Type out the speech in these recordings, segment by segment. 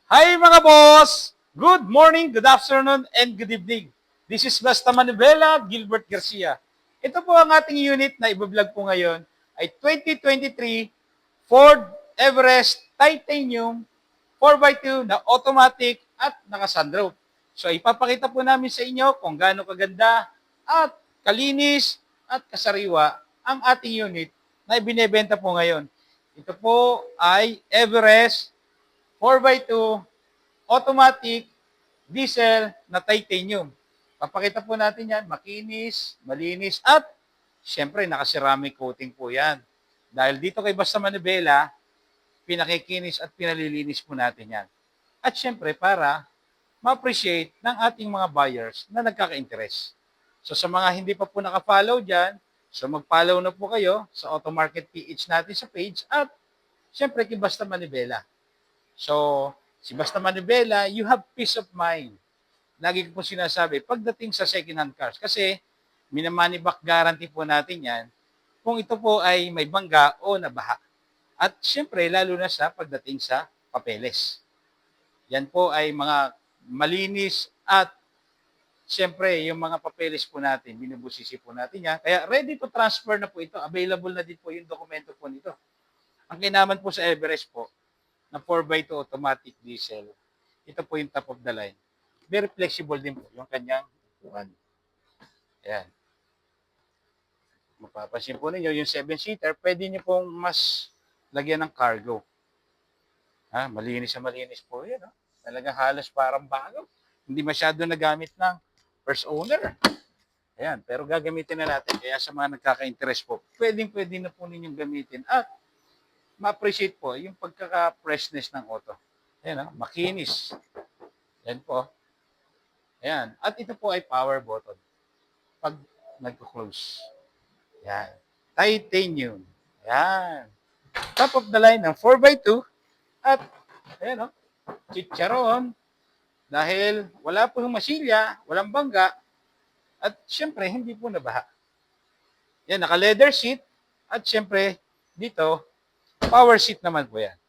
Hi mga boss! Good morning, good afternoon, and good evening. This is Basta Manubela, Gilbert Garcia. Ito po ang ating unit na ibablog po ngayon ay 2023 Ford Everest Titanium 4x2 na automatic at naka-sunroof. So ipapakita po namin sa inyo kung gaano kaganda at kalinis at kasariwa ang ating unit na ibinebenta po ngayon. Ito po ay Everest 4x2 automatic diesel na titanium. Papakita po natin yan, makinis, malinis, at syempre naka-ceramic coating po yan. Dahil dito kay Basta Manubela, pinakikinis at pinalilinis po natin yan. At syempre para ma-appreciate ng ating mga buyers na nagkaka-interest. So sa mga hindi pa po naka-follow dyan, so mag-follow na po kayo sa Auto Market PH natin sa page at syempre kay Basta Manubela. So, si Basta Manubela, you have peace of mind. Lagi ko po sinasabi, pagdating sa second-hand cars, kasi minamoney back guarantee po natin yan kung ito po ay may bangga o nabaha. At syempre, lalo na sa pagdating sa papeles. Yan po ay mga malinis at syempre, yung mga papeles po natin, binubusisi po natin yan. Kaya ready to transfer na po ito. Available na din po yung dokumento po nito. Ang kinaman po sa Everest po, na 4x2 automatic diesel, ito po yung top of the line. Very flexible din po yung kanyang upuan. Ayan. Mapapansin po ninyo, yung 7-seater, pwede nyo pong mas lagyan ng cargo. Malinis na malinis po yan. Talagang halos parang bago. Hindi masyado nagamit ng first owner. Ayan, pero gagamitin na natin. Kaya sa mga nagkaka-interest po, pwede na po ninyong gamitin. At ma-appreciate po yung pagkaka-freshness ng auto. Ayan, makinis. Yan po. Ayan. At ito po ay power button. Pag nagko-close. Ayan. Titanium. Ayan. Top of the line ng 4x2. At, ayan o, chicharon. Dahil wala po yung masilya, walang bangga. At syempre, hindi po nabaha. Yan, naka-leather seat. At syempre, dito, power seat naman po yan.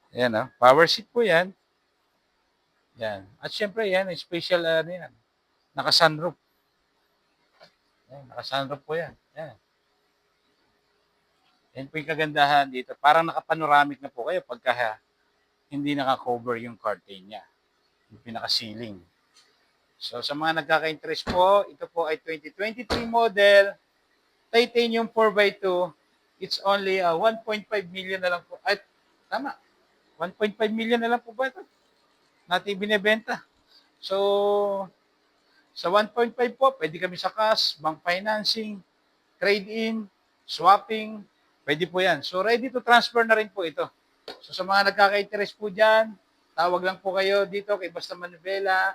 Ayan, power seat po yan. Yan. At syempre, yan, special yan. Naka-sunroof. Yan, naka-sunroof po yan. Yan. Yan po yung kagandahan dito. Parang naka-panoramic na po kayo pagka hindi naka-cover yung curtain niya. Yung pinaka-ceiling. So, sa mga nagkaka-interest po, ito po ay 2023 model, titanium 4x2. It's only 1.5 million na lang po. Ay, tama. 1.5 million na lang po ba ito? Natin binibenta. So, sa 1.5 po, pwede kami sa cash, bank financing, trade-in, swapping, pwede po yan. So, ready to transfer na rin po ito. So, sa mga nagkaka-interest po dyan, tawag lang po kayo dito kay Basta Manubela,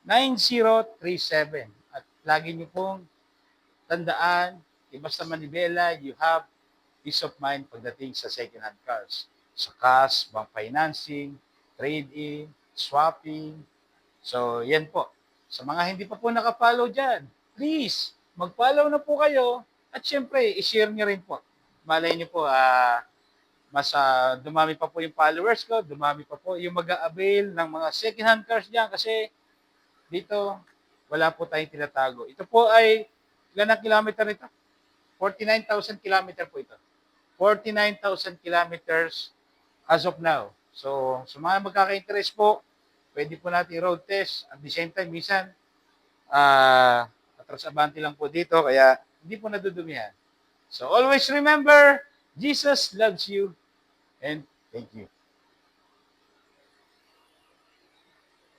0917-548-9037. At lagi niyo pong tandaan, kay Basta Manubela, you have peace of mind pagdating sa second-hand cars. Sa cash, bank financing, trade-in, swapping. So, yan po. Sa mga hindi pa po nakapollow dyan, please, mag-follow na po kayo. At syempre, i-share nyo rin po. Malay nyo po, mas dumami pa po yung followers ko, dumami pa po yung mag-a-avail ng mga second-hand cars dyan kasi dito, wala po tayong tinatago. Ito po ay, ilan ang kilometer nito? 49,000 kilometer po ito. 49,000 kilometers as of now. So, sa mga magkaka-interest po, pwede po natin road test. At the same time, minsan, atras abante lang po dito, kaya hindi po nadudumihan. So, always remember, Jesus loves you and thank you.